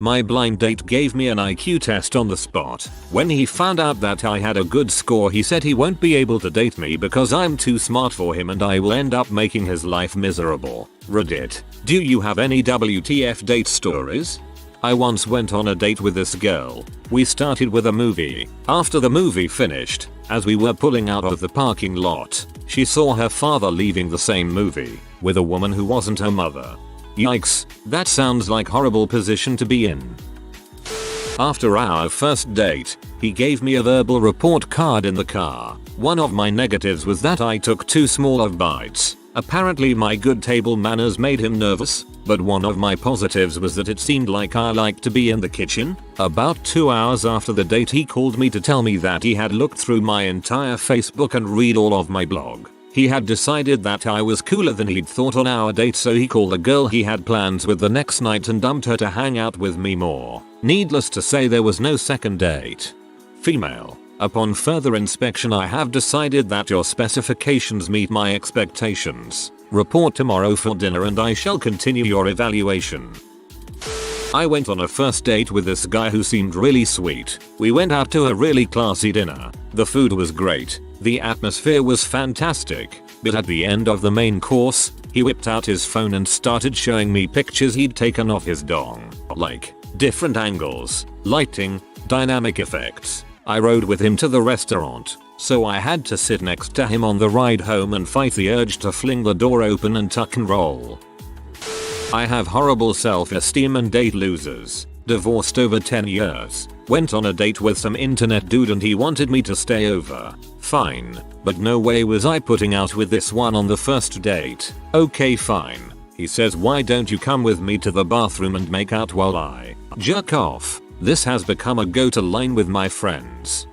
My blind date gave me an IQ test on the spot. When he found out that I had a good score, he said he won't be able to date me because I'm too smart for him and I will end up making his life miserable. Reddit. Do you have any WTF date stories? I once went on a date with this girl. We started with a movie. After the movie finished, as we were pulling out of the parking lot, she saw her father leaving the same movie with a woman who wasn't her mother. Yikes, that sounds like a horrible position to be in. After our first date, he gave me a verbal report card in the car. One of my negatives was that I took too small of bites. Apparently my good table manners made him nervous, but one of my positives was that it seemed like I liked to be in the kitchen. About 2 hours after the date, he called me to tell me that he had looked through my entire Facebook and read all of my blog. He had decided that I was cooler than he'd thought on our date, so he called the girl he had plans with the next night and dumped her to hang out with me more. Needless to say, there was no second date. Female. Upon further inspection, I have decided that your specifications meet my expectations. Report tomorrow for dinner and I shall continue your evaluation. I went on a first date with this guy who seemed really sweet. We went out to a really classy dinner. The food was great. The atmosphere was fantastic. But at the end of the main course, he whipped out his phone and started showing me pictures he'd taken of his dong. Like, different angles, lighting, dynamic effects. I rode with him to the restaurant, so I had to sit next to him on the ride home and fight the urge to fling the door open and tuck and roll. I have horrible self-esteem and date losers. Divorced over 10 years. Went on a date with some internet dude and he wanted me to stay over. Fine, but no way was I putting out with this one on the first date. Okay, fine. He says, why don't you come with me to the bathroom and make out while I jerk off? This has become a go-to line with my friends.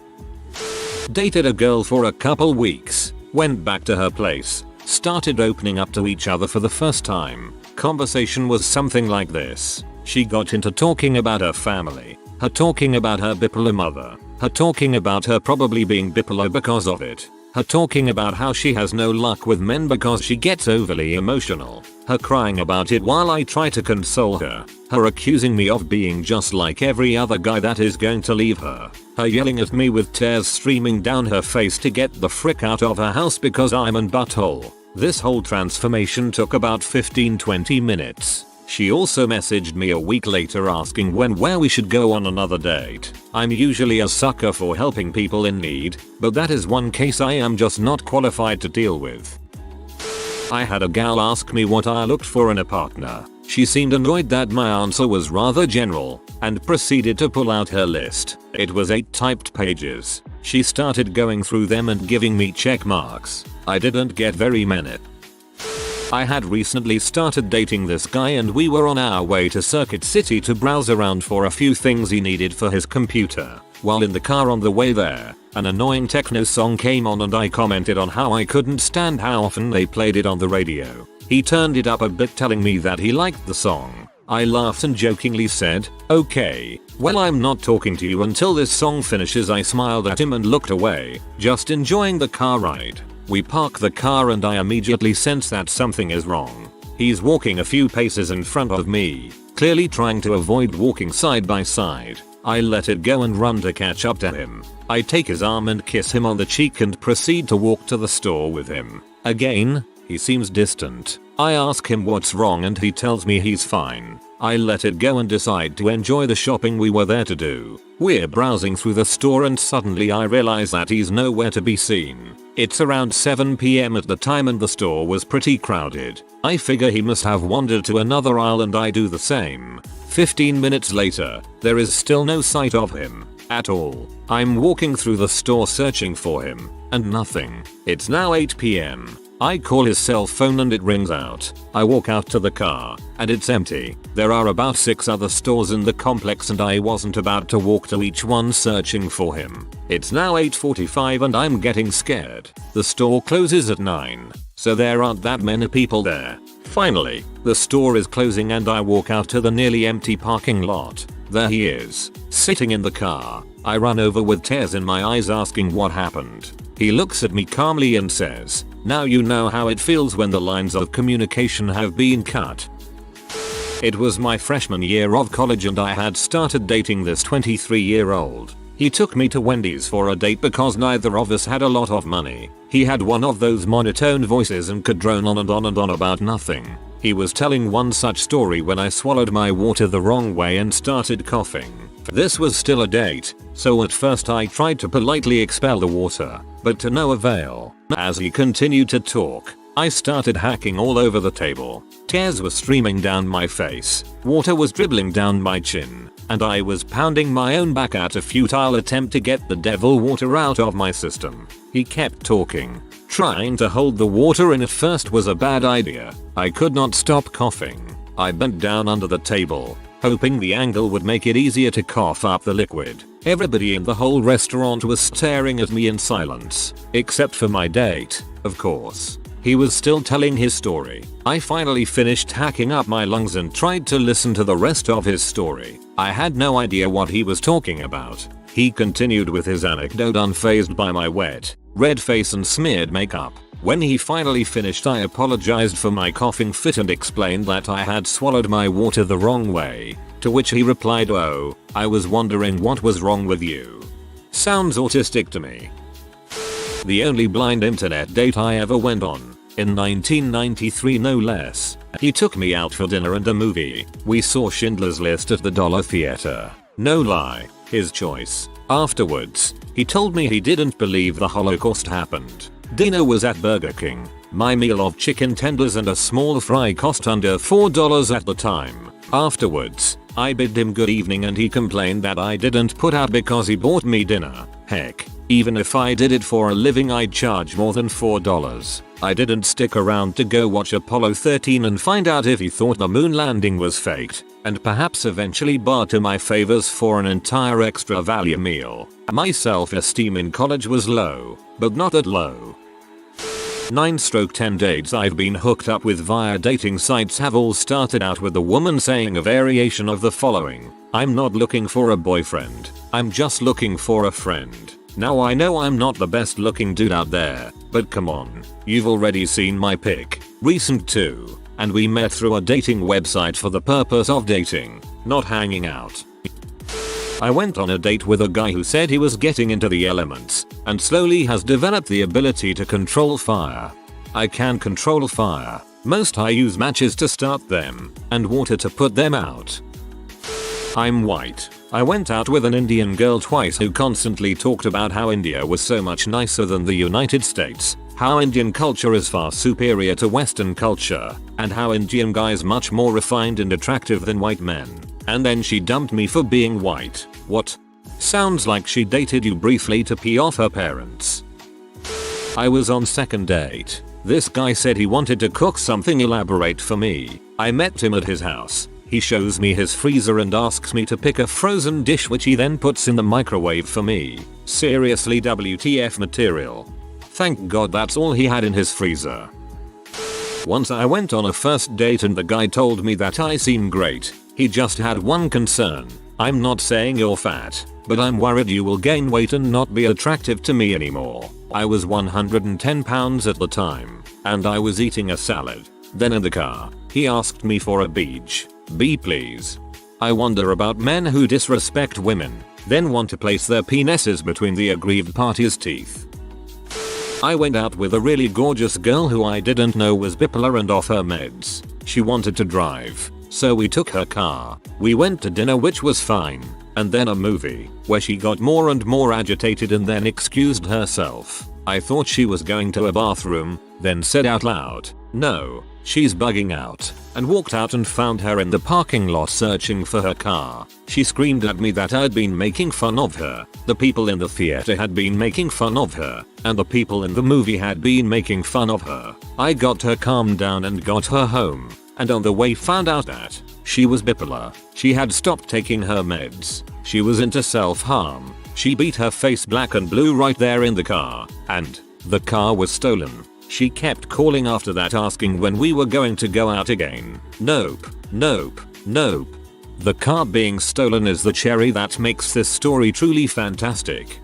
Dated a girl for a couple weeks. Went back to her place. Started opening up to each other for the first time. Conversation was something like this. She got into talking about her family. Her talking about her bipolar mother. Her talking about her probably being bipolar because of it. Her talking about how she has no luck with men because she gets overly emotional. Her crying about it while I try to console her. Her accusing me of being just like every other guy that is going to leave her. Her yelling at me with tears streaming down her face to get the frick out of her house because I'm an butthole. This whole transformation took about 15-20 minutes. She also messaged me a week later asking where we should go on another date. I'm usually a sucker for helping people in need, but that is one case I am just not qualified to deal with. I had a gal ask me what I looked for in a partner. She seemed annoyed that my answer was rather general, and proceeded to pull out her list. It was 8 typed pages. She started going through them and giving me check marks. I didn't get very many. I had recently started dating this guy and we were on our way to Circuit City to browse around for a few things he needed for his computer. While in the car on the way there, an annoying techno song came on and I commented on how I couldn't stand how often they played it on the radio. He turned it up a bit, telling me that he liked the song. I laughed and jokingly said, okay, well, I'm not talking to you until this song finishes. I smiled at him and looked away, just enjoying the car ride. We park the car and I immediately sense that something is wrong. He's walking a few paces in front of me, clearly trying to avoid walking side by side. I let it go and run to catch up to him. I take his arm and kiss him on the cheek and proceed to walk to the store with him. Again, he seems distant. I ask him what's wrong and he tells me he's fine. I let it go and decide to enjoy the shopping we were there to do. We're browsing through the store and suddenly I realize that he's nowhere to be seen. It's around 7 PM at the time and the store was pretty crowded. I figure he must have wandered to another aisle and I do the same. 15 minutes later, there is still no sight of him at all. I'm walking through the store searching for him, and nothing. It's now 8 PM. I call his cell phone and it rings out. I walk out to the car, and it's empty. There are about 6 other stores in the complex and I wasn't about to walk to each one searching for him. It's now 8:45 and I'm getting scared. The store closes at 9, so there aren't that many people there. Finally, the store is closing and I walk out to the nearly empty parking lot. There he is, sitting in the car. I run over with tears in my eyes asking what happened. He looks at me calmly and says, "Now you know how it feels when the lines of communication have been cut." It was my freshman year of college and I had started dating this 23-year-old. He took me to Wendy's for a date because neither of us had a lot of money. He had one of those monotone voices and could drone on and on and on about nothing. He was telling one such story when I swallowed my water the wrong way and started coughing. This was still a date, so at first I tried to politely expel the water, but to no avail. As he continued to talk, I started hacking all over the table. Tears were streaming down my face, water was dribbling down my chin, and I was pounding my own back at a futile attempt to get the devil water out of my system. He kept talking. Trying to hold the water in at first was a bad idea. I could not stop coughing. I bent down under the table, hoping the angle would make it easier to cough up the liquid. Everybody in the whole restaurant was staring at me in silence, except for my date, of course. He was still telling his story. I finally finished hacking up my lungs and tried to listen to the rest of his story. I had no idea what he was talking about. He continued with his anecdote unfazed by my wet, red face and smeared makeup. When he finally finished, I apologized for my coughing fit and explained that I had swallowed my water the wrong way, to which he replied, "Oh, I was wondering what was wrong with you. Sounds autistic to me." The only blind internet date I ever went on. In 1993 no less. He took me out for dinner and a movie. We saw Schindler's List at the Dollar Theater. No lie, his choice. Afterwards, he told me he didn't believe the Holocaust happened. Dinner was at Burger King. My meal of chicken tenders and a small fry cost under $4 at the time. Afterwards, I bid him good evening and he complained that I didn't put up because he bought me dinner. Heck, even if I did it for a living I'd charge more than $4. I didn't stick around to go watch Apollo 13 and find out if he thought the moon landing was faked, and perhaps eventually barter my favors for an entire extra value meal. My self-esteem in college was low, but not that low. 9/10 dates I've been hooked up with via dating sites have all started out with the woman saying a variation of the following: "I'm not looking for a boyfriend, I'm just looking for a friend." Now I know I'm not the best looking dude out there, but come on, you've already seen my pic, recent too, and we met through a dating website for the purpose of dating, not hanging out. I went on a date with a guy who said he was getting into the elements, and slowly has developed the ability to control fire. I can control fire. Most I use matches to start them, and water to put them out. I'm white. I went out with an Indian girl twice who constantly talked about how India was so much nicer than the United States, how Indian culture is far superior to Western culture, and how Indian guys much more refined and attractive than white men. And then she dumped me for being white. What? Sounds like she dated you briefly to pee off her parents. I was on second date. This guy said he wanted to cook something elaborate for me. I met him at his house. He shows me his freezer and asks me to pick a frozen dish which he then puts in the microwave for me. Seriously, WTF material. Thank God that's all he had in his freezer. Once I went on a first date and the guy told me that I seem great. He just had one concern. I'm not saying you're fat, but I'm worried you will gain weight and not be attractive to me anymore. I was 110 pounds at the time, and I was eating a salad. Then in the car, he asked me for a beach. B please. I wonder about men who disrespect women, then want to place their penises between the aggrieved party's teeth. I went out with a really gorgeous girl who I didn't know was bipolar and off her meds. She wanted to drive, so we took her car. We went to dinner, which was fine, and then a movie, where she got more and more agitated and then excused herself. I thought she was going to a bathroom, then said out loud, "No, she's bugging out," and walked out and found her in the parking lot searching for her car. She screamed at me that I'd been making fun of her. The people in the theater had been making fun of her, and the people in the movie had been making fun of her. I got her calmed down and got her home, and on the way found out that she was bipolar. She had stopped taking her meds. She was into self-harm. She beat her face black and blue right there in the car, and the car was stolen. She kept calling after that asking when we were going to go out again. Nope, nope, nope. The car being stolen is the cherry that makes this story truly fantastic.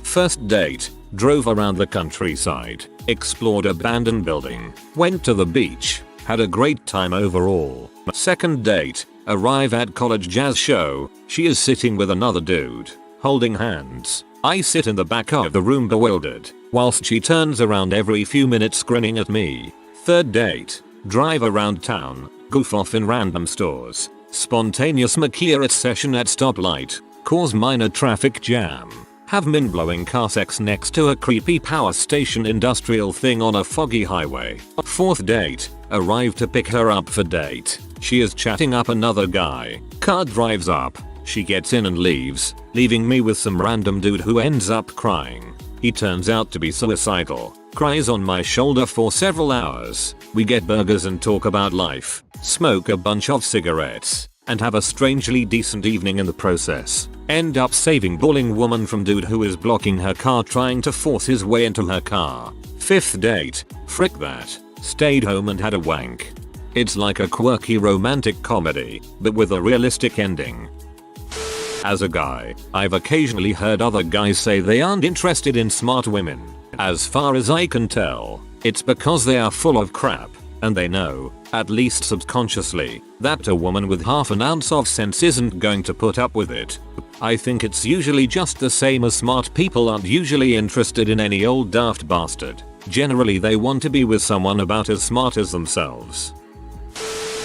First date, drove around the countryside, explored abandoned building, went to the beach, had a great time overall. Second date. Arrive at college jazz show. She is sitting with another dude, holding hands. I sit in the back of the room bewildered, whilst she turns around every few minutes grinning at me. Third date. Drive around town, goof off in random stores. Spontaneous makeover session at stoplight. Cause minor traffic jam. Have mind-blowing car sex next to a creepy power station industrial thing on a foggy highway. Fourth date. Arrive to pick her up for date. She is chatting up another guy. Car drives up. She gets in and leaves, leaving me with some random dude who ends up crying. He turns out to be suicidal. Cries on my shoulder for several hours. We get burgers and talk about life, smoke a bunch of cigarettes, and have a strangely decent evening in the process. End up saving bawling woman from dude who is blocking her car trying to force his way into her car. Fifth date. Frick that. Stayed home and had a wank. It's like a quirky romantic comedy, but with a realistic ending. As a guy, I've occasionally heard other guys say they aren't interested in smart women. As far as I can tell, it's because they are full of crap, and they know, at least subconsciously, that a woman with half an ounce of sense isn't going to put up with it. I think it's usually just the same as smart people aren't usually interested in any old daft bastard. Generally they want to be with someone about as smart as themselves.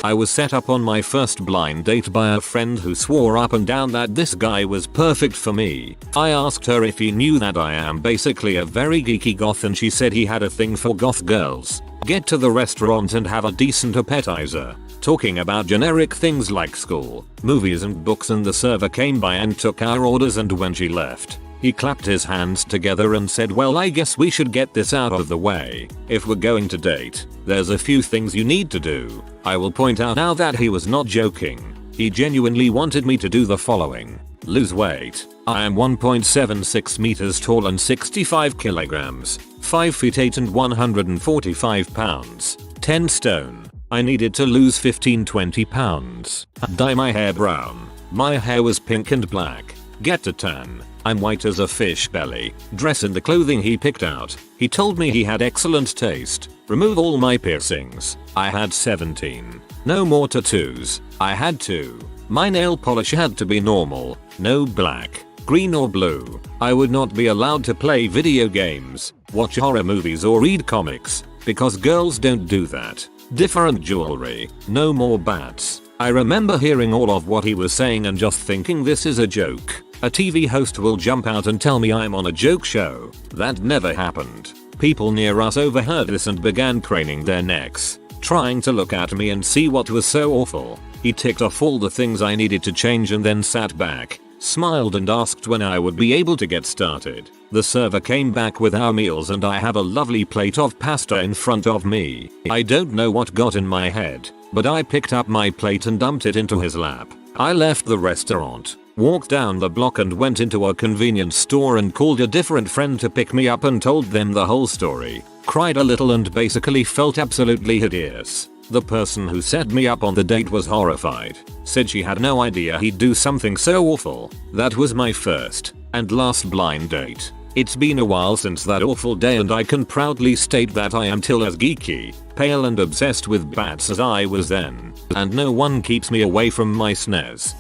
I was set up on my first blind date by a friend who swore up and down that this guy was perfect for me. I asked her if he knew that I am basically a very geeky goth and she said he had a thing for goth girls. Get to the restaurant and have a decent appetizer, talking about generic things like school, movies and books, and the server came by and took our orders, and when she left, he clapped his hands together and said, well, I guess we should get this out of the way. If we're going to date, there's a few things you need to do. I will point out now that he was not joking. He genuinely wanted me to do the following. Lose weight. I am 1.76 meters tall and 65 kilograms, 5 feet 8 and 145 pounds, 10 stone. I needed to lose 15-20 pounds. Dye my hair brown. My hair was pink and black. Get a tan. I'm white as a fish belly. Dress in the clothing he picked out. He told me he had excellent taste. Remove all my piercings. I had 17. No more tattoos. I had 2. My nail polish had to be normal. No black, green or blue. I would not be allowed to play video games, watch horror movies or read comics, because girls don't do that. Different jewelry. No more bats. I remember hearing all of what he was saying and just thinking, this is a joke. A TV host will jump out and tell me I'm on a joke show. That never happened. People near us overheard this and began craning their necks, trying to look at me and see what was so awful. He ticked off all the things I needed to change and then sat back, smiled and asked when I would be able to get started. The server came back with our meals and I have a lovely plate of pasta in front of me. I don't know what got in my head, but I picked up my plate and dumped it into his lap. I left the restaurant, walked down the block and went into a convenience store and called a different friend to pick me up and told them the whole story. Cried a little and basically felt absolutely hideous. The person who set me up on the date was horrified. Said she had no idea he'd do something so awful. That was my first and last blind date. It's been a while since that awful day and I can proudly state that I am still as geeky, pale and obsessed with bats as I was then. And no one keeps me away from my SNES.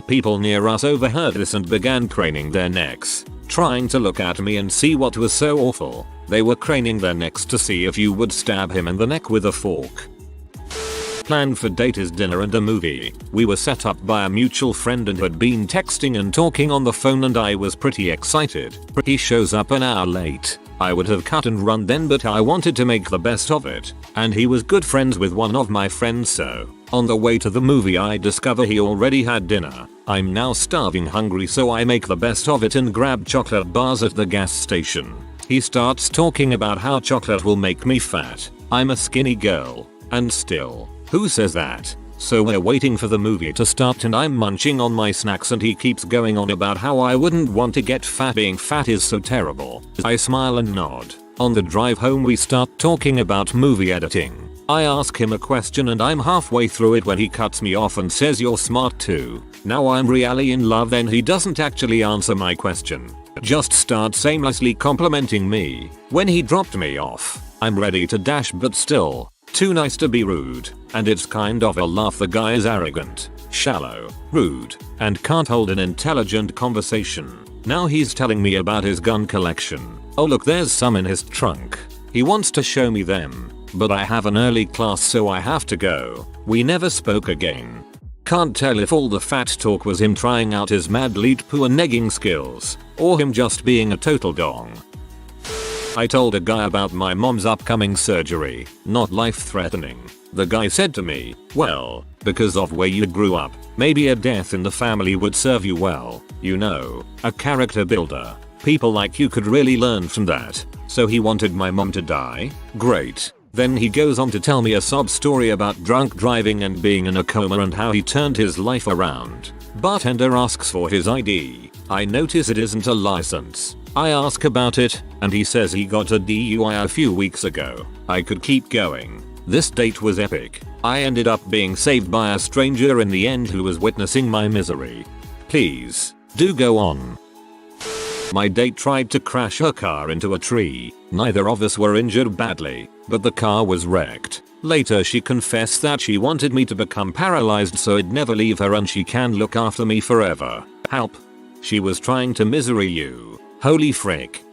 People near us overheard this and began craning their necks, trying to look at me and see what was so awful. They were craning their necks to see if you would stab him in the neck with a fork. Plan for date is dinner and a movie. We were set up by a mutual friend and had been texting and talking on the phone and I was pretty excited. He shows up an hour late. I would have cut and run then, but I wanted to make the best of it. And he was good friends with one of my friends, so on the way to the movie I discover he already had dinner. I'm now starving hungry, so I make the best of it and grab chocolate bars at the gas station. He starts talking about how chocolate will make me fat. I'm a skinny girl. And still, who says that? So we're waiting for the movie to start and I'm munching on my snacks and he keeps going on about how I wouldn't want to get fat, being fat is so terrible. I smile and nod. On the drive home we start talking about movie editing. I ask him a question and I'm halfway through it when he cuts me off and says, you're smart too. Now I'm really in love. Then he doesn't actually answer my question, just starts aimlessly complimenting me. When he dropped me off, I'm ready to dash but still, Too nice to be rude, and it's kind of a laugh. The guy is arrogant, shallow, rude, and can't hold an intelligent conversation. Now he's telling me about his gun collection. Oh look, there's some in his trunk. He wants to show me them, but I have an early class so I have to go. We never spoke again. Can't tell if all the fat talk was him trying out his mad lead poo and negging skills, or him just being a total dong. I told a guy about my mom's upcoming surgery, not life-threatening. The guy said to me, well, because of where you grew up, maybe a death in the family would serve you well. You know, a character builder. People like you could really learn from that. So he wanted my mom to die? Great. Then he goes on to tell me a sob story about drunk driving and being in a coma and how he turned his life around. Bartender asks for his ID. I notice it isn't a license. I ask about it, and he says he got a DUI a few weeks ago. I could keep going. This date was epic. I ended up being saved by a stranger in the end who was witnessing my misery. Please, do go on. My date tried to crash her car into a tree. Neither of us were injured badly, but the car was wrecked. Later she confessed that she wanted me to become paralyzed so I'd never leave her and she can look after me forever. Help. She was trying to misery you. Holy frick.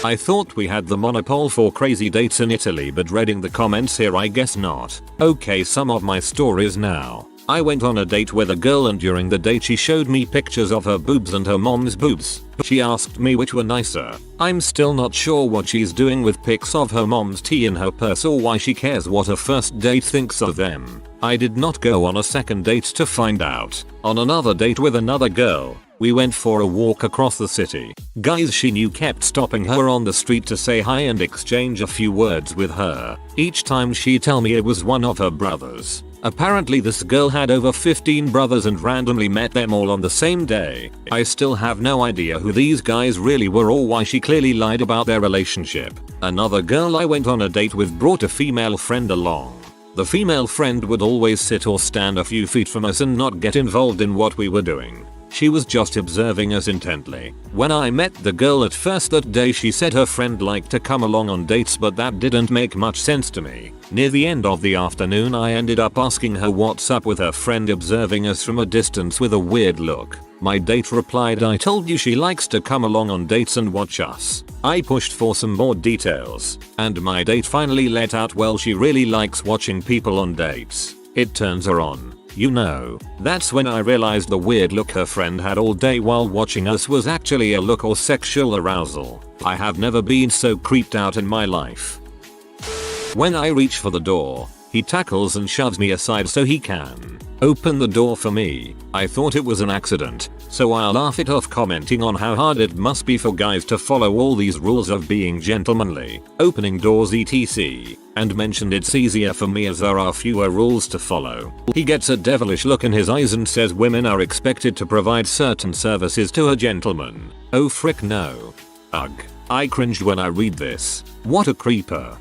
I thought we had the monopole for crazy dates in Italy, but reading the comments here I guess not. Okay, some of my stories now. I went on a date with a girl and during the date she showed me pictures of her boobs and her mom's boobs. She asked me which were nicer. I'm still not sure what she's doing with pics of her mom's tea in her purse or why she cares what a first date thinks of them. I did not go on a second date to find out. On another date with another girl, we went for a walk across the city. Guys she knew kept stopping her on the street to say hi and exchange a few words with her. Each time she'd tell me it was one of her brothers. Apparently this girl had over 15 brothers and randomly met them all on the same day. I still have no idea who these guys really were or why she clearly lied about their relationship. Another girl I went on a date with brought a female friend along. The female friend would always sit or stand a few feet from us and not get involved in what we were doing. She was just observing us intently. When I met the girl at first that day she said her friend liked to come along on dates, but that didn't make much sense to me. Near the end of the afternoon I ended up asking her what's up with her friend observing us from a distance with a weird look. My date replied, I told you she likes to come along on dates and watch us. I pushed for some more details, and my date finally let out, well, she really likes watching people on dates. It turns her on. You know, that's when I realized the weird look her friend had all day while watching us was actually a look or sexual arousal. I have never been so creeped out in my life. When I reach for the door, he tackles and shoves me aside so he can open the door for me. I thought it was an accident, so I laugh it off, commenting on how hard it must be for guys to follow all these rules of being gentlemanly, opening doors etc. and mentioned it's easier for me as there are fewer rules to follow. He gets a devilish look in his eyes and says women are expected to provide certain services to a gentleman. Oh frick no. Ugh. I cringed when I read this. What a creeper.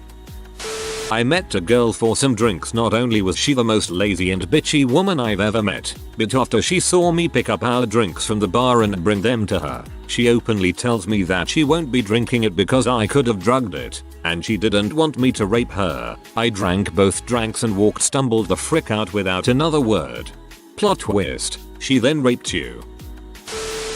I met a girl for some drinks. Not only was she the most lazy and bitchy woman I've ever met, but after she saw me pick up our drinks from the bar and bring them to her, she openly tells me that she won't be drinking it because I could have drugged it, and she didn't want me to rape her. I drank both drinks and stumbled the frick out without another word. Plot twist, she then raped you.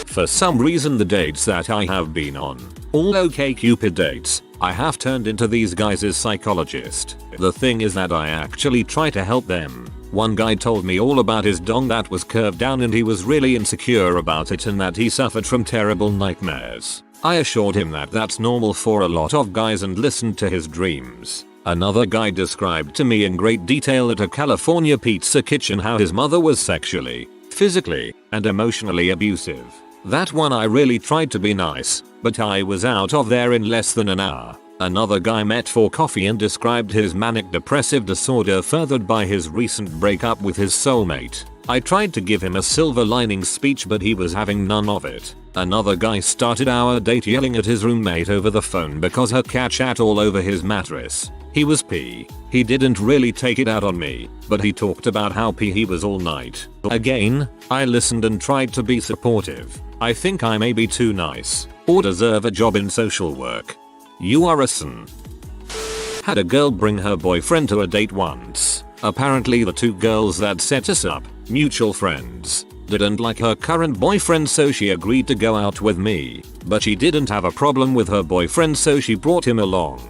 For some reason the dates that I have been on, all OkCupid dates, I have turned into these guys' psychologist. The thing is that I actually try to help them. One guy told me all about his dong that was curved down and he was really insecure about it and that he suffered from terrible nightmares. I assured him that that's normal for a lot of guys and listened to his dreams. Another guy described to me in great detail at a California pizza kitchen how his mother was sexually, physically, and emotionally abusive. That one I really tried to be nice, but I was out of there in less than an hour. Another guy met for coffee and described his manic depressive disorder furthered by his recent breakup with his soulmate. I tried to give him a silver lining speech but he was having none of it. Another guy started our date yelling at his roommate over the phone because her cat shat all over his mattress. He was pee. He didn't really take it out on me, but he talked about how pee he was all night. Again, I listened and tried to be supportive. I think I may be too nice, or deserve a job in social work. You are a son. Had a girl bring her boyfriend to a date once. Apparently the two girls that set us up, mutual friends, didn't like her current boyfriend, so she agreed to go out with me. But she didn't have a problem with her boyfriend, so she brought him along.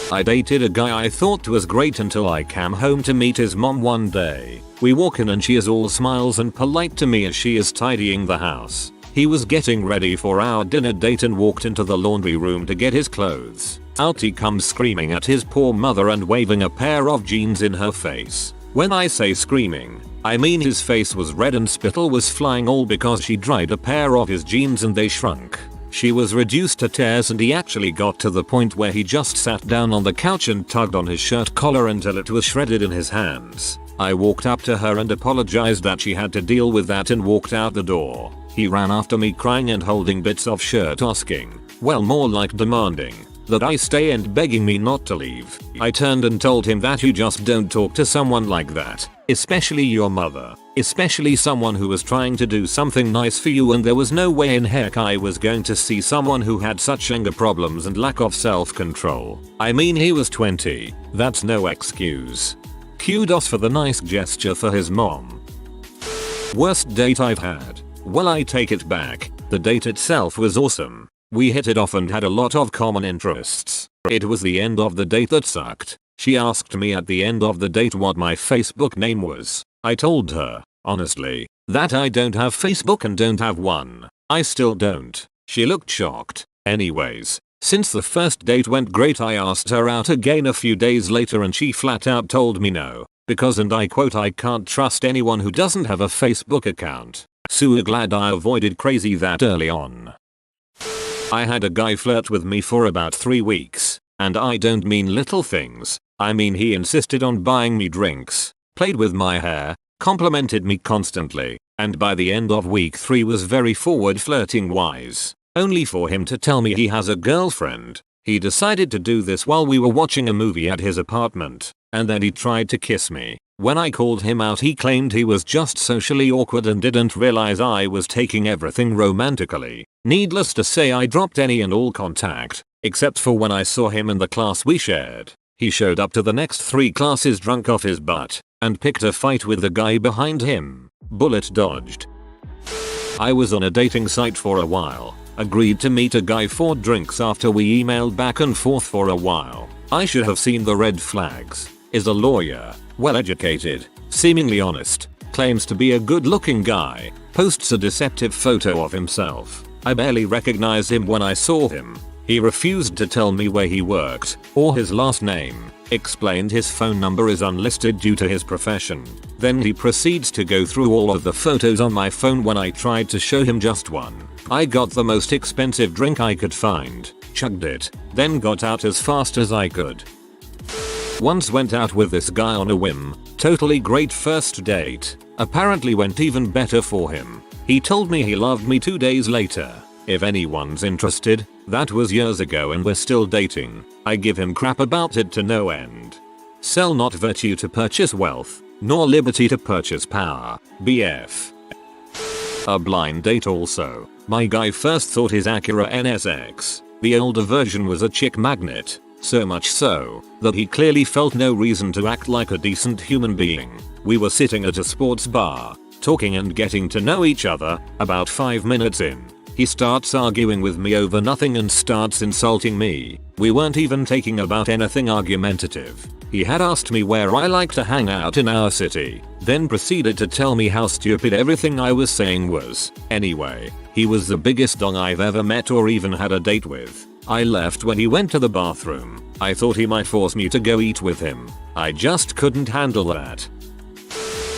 I dated a guy I thought was great until I came home to meet his mom one day. We walk in and she is all smiles and polite to me as she is tidying the house. He was getting ready for our dinner date and walked into the laundry room to get his clothes. Out he comes screaming at his poor mother and waving a pair of jeans in her face. When I say screaming, I mean his face was red and spittle was flying, all because she dried a pair of his jeans and they shrunk. She was reduced to tears and he actually got to the point where he just sat down on the couch and tugged on his shirt collar until it was shredded in his hands. I walked up to her and apologized that she had to deal with that and walked out the door. He ran after me crying and holding bits of shirt, asking, well, more like demanding, that I stay and begging me not to leave. I turned and told him that you just don't talk to someone like that, especially your mother, especially someone who was trying to do something nice for you, and there was no way in heck I was going to see someone who had such anger problems and lack of self-control. I mean, he was 20, that's no excuse. Kudos for the nice gesture for his mom. Worst date I've had. Well, I take it back, the date itself was awesome. We hit it off and had a lot of common interests. It was the end of the date that sucked. She asked me at the end of the date what my Facebook name was. I told her, honestly, that I don't have Facebook and don't have one. I still don't. She looked shocked. Anyways, since the first date went great, I asked her out again a few days later and she flat out told me no. Because, and I quote, I can't trust anyone who doesn't have a Facebook account. So glad I avoided crazy that early on. I had a guy flirt with me for about 3 weeks, and I don't mean little things. I mean he insisted on buying me drinks, played with my hair, complimented me constantly, and by the end of week 3 was very forward flirting wise, only for him to tell me he has a girlfriend. He decided to do this while we were watching a movie at his apartment, and then he tried to kiss me. When I called him out, he claimed he was just socially awkward and didn't realize I was taking everything romantically. Needless to say, I dropped any and all contact, except for when I saw him in the class we shared. He showed up to the next 3 classes drunk off his butt, and picked a fight with the guy behind him. Bullet dodged. I was on a dating site for a while, agreed to meet a guy for drinks after we emailed back and forth for a while. I should have seen the red flags. Is a lawyer, well educated, seemingly honest, claims to be a good looking guy, posts a deceptive photo of himself. I barely recognized him when I saw him. He refused to tell me where he worked, or his last name, explained his phone number is unlisted due to his profession. Then he proceeds to go through all of the photos on my phone when I tried to show him just one. I got the most expensive drink I could find, chugged it, then got out as fast as I could. Once went out with this guy on a whim, totally great first date, apparently went even better for him. He told me he loved me 2 days later. If anyone's interested, that was years ago and we're still dating. I give him crap about it to no end. Sell not virtue to purchase wealth, nor liberty to purchase power. BF. A blind date also. My guy first thought his Acura NSX, the older version, was a chick magnet. So much so, that he clearly felt no reason to act like a decent human being. We were sitting at a sports bar, talking and getting to know each other. About 5 minutes in, he starts arguing with me over nothing and starts insulting me. We weren't even taking about anything argumentative. He had asked me where I like to hang out in our city, then proceeded to tell me how stupid everything I was saying was. Anyway, he was the biggest dong I've ever met or even had a date with. I left when he went to the bathroom. I thought he might force me to go eat with him. I just couldn't handle that.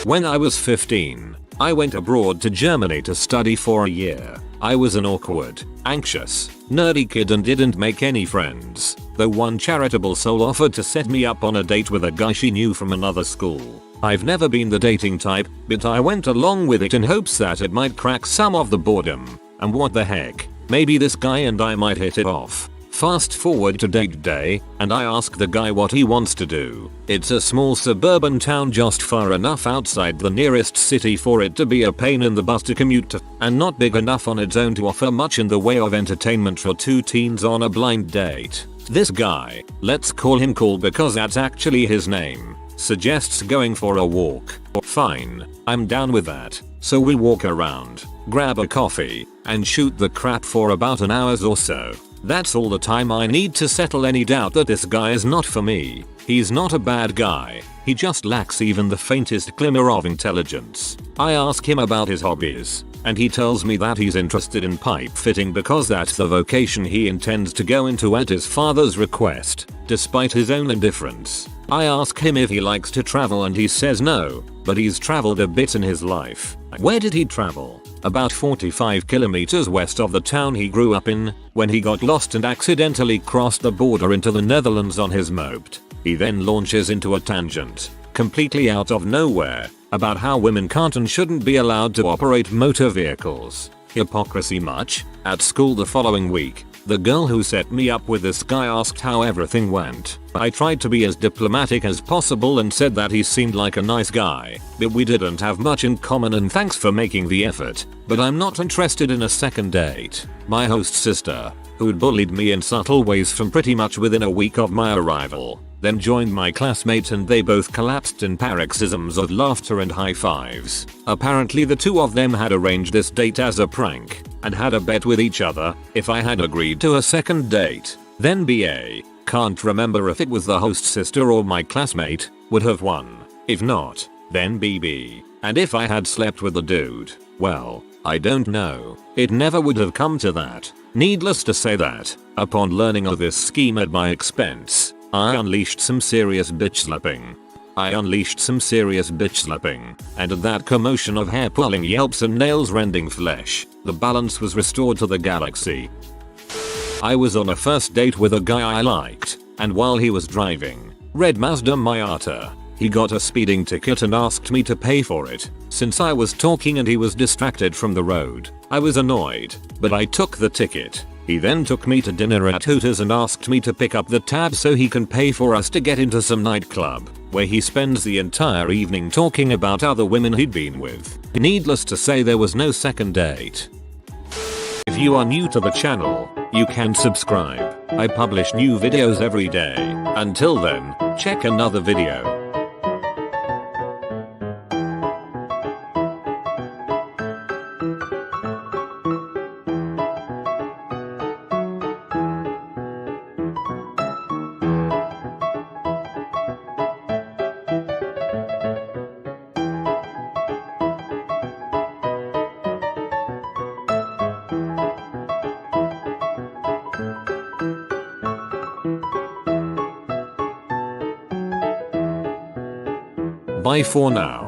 When I was 15, I went abroad to Germany to study for a year. I was an awkward, anxious, nerdy kid and didn't make any friends, though one charitable soul offered to set me up on a date with a guy she knew from another school. I've never been the dating type, but I went along with it in hopes that it might crack some of the boredom. And what the heck, maybe this guy and I might hit it off. Fast forward to date day, and I ask the guy what he wants to do. It's a small suburban town just far enough outside the nearest city for it to be a pain in the butt to commute to, and not big enough on its own to offer much in the way of entertainment for 2 teens on a blind date. This guy, let's call him Cool because that's actually his name, suggests going for a walk. Fine, I'm down with that. So we walk around, grab a coffee, and shoot the crap for about an hour or so. That's all the time I need to settle any doubt that this guy is not for me. He's not a bad guy, he just lacks even the faintest glimmer of intelligence. I ask him about his hobbies, and he tells me that he's interested in pipe fitting because that's the vocation he intends to go into at his father's request, despite his own indifference. I ask him if he likes to travel and he says no, but he's traveled a bit in his life. Where did he travel? About 45 kilometers west of the town he grew up in, when he got lost and accidentally crossed the border into the Netherlands on his moped. He then launches into a tangent, completely out of nowhere, about how women can't and shouldn't be allowed to operate motor vehicles. Hypocrisy much? At school the following week, the girl who set me up with this guy asked how everything went. I tried to be as diplomatic as possible and said that he seemed like a nice guy, but we didn't have much in common and thanks for making the effort, but I'm not interested in a second date. My host sister, who'd bullied me in subtle ways from pretty much within a week of my arrival, then joined my classmates and they both collapsed in paroxysms of laughter and high fives. Apparently the two of them had arranged this date as a prank, and had a bet with each other, if I had agreed to a second date, then BA, can't remember if it was the host sister or my classmate, would have won. If not, then BB. And if I had slept with the dude, well, I don't know. It never would have come to that. Needless to say that, upon learning of this scheme at my expense, I unleashed some serious bitch slapping. And at that commotion of hair pulling yelps and nails rending flesh, the balance was restored to the galaxy. I was on a first date with a guy I liked, and while he was driving, red Mazda Miata, he got a speeding ticket and asked me to pay for it. Since I was talking and he was distracted from the road, I was annoyed, but I took the ticket. He then took me to dinner at Hooters and asked me to pick up the tab so he can pay for us to get into some nightclub, where he spends the entire evening talking about other women he'd been with. Needless to say there was no second date. If you are new to the channel, you can subscribe. I publish new videos every day. Until then, check another video. Bye for now.